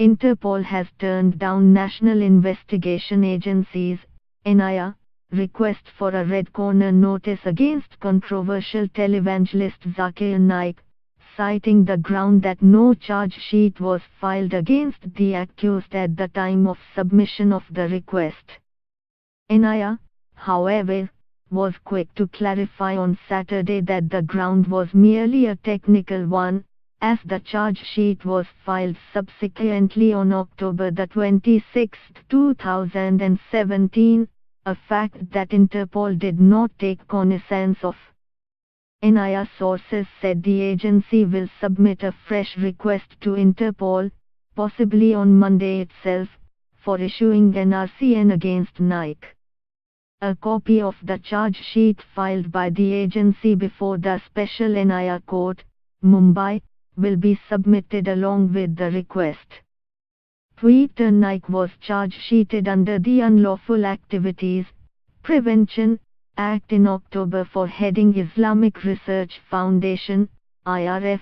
Interpol has turned down National Investigation Agency's NIA request for a red corner notice against controversial televangelist Zakir Naik, citing the ground that no charge sheet was filed against the accused at the time of submission of the request. NIA, however, was quick to clarify on Saturday that the ground was merely a technical one, as the charge sheet was filed subsequently on October 26, 2017, a fact that Interpol did not take cognizance of. NIA sources said the agency will submit a fresh request to Interpol, possibly on Monday itself, for issuing an RCN against Naik. A copy of the charge sheet filed by the agency before the Special NIA Court, Mumbai, will be submitted along with the request. Zakir Naik was charge-sheeted under the Unlawful Activities Prevention Act in October for heading Islamic Research Foundation, IRF,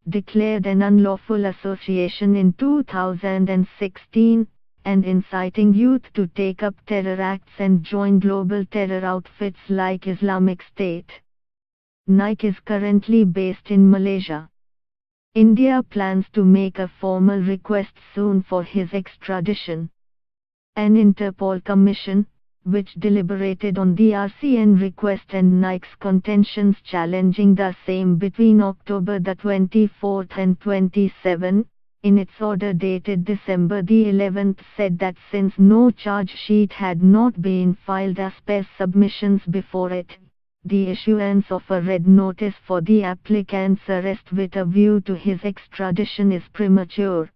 declared an unlawful association in 2016, and inciting youth to take up terror acts and join global terror outfits like Islamic State. Naik is currently based in Malaysia. India plans to make a formal request soon for his extradition. An Interpol commission, which deliberated on the RCN request and Naik's contentions challenging the same between October 24 and 27, in its order dated December 11, said that since no charge sheet had not been filed as per submissions before it, the issuance of a red notice for the applicant's arrest with a view to his extradition is premature.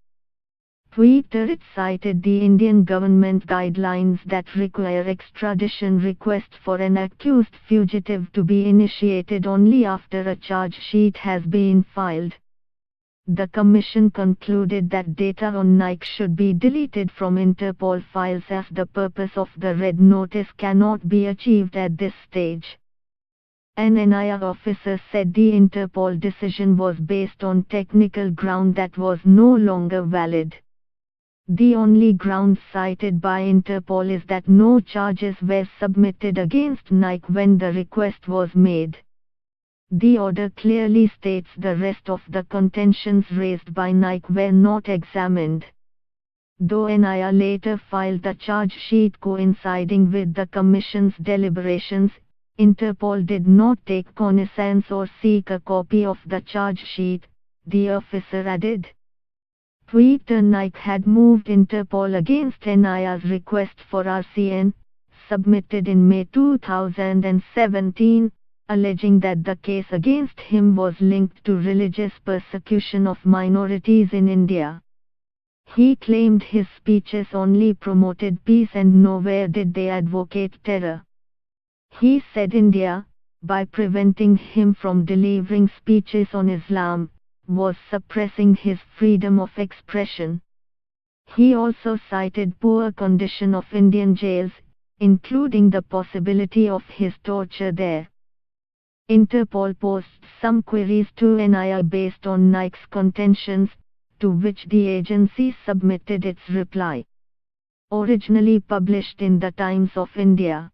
It cited the Indian government guidelines that require extradition request for an accused fugitive to be initiated only after a charge sheet has been filed. The Commission concluded that data on Naik should be deleted from Interpol files as the purpose of the red notice cannot be achieved at this stage. An NIA officer said the Interpol decision was based on technical ground that was no longer valid. The only ground cited by Interpol is that no charges were submitted against Naik when the request was made. The order clearly states the rest of the contentions raised by Naik were not examined. Though NIA later filed the charge sheet coinciding with the Commission's deliberations, Interpol did not take cognizance or seek a copy of the charge sheet, the officer added. Zakir Naik had moved Interpol against NIA's request for RCN, submitted in May 2017, alleging that the case against him was linked to religious persecution of minorities in India. He claimed his speeches only promoted peace and nowhere did they advocate terror. He said India, by preventing him from delivering speeches on Islam, was suppressing his freedom of expression. He also cited poor condition of Indian jails, including the possibility of his torture there. Interpol posed some queries to NIA based on Naik's contentions, to which the agency submitted its reply. Originally published in the Times of India.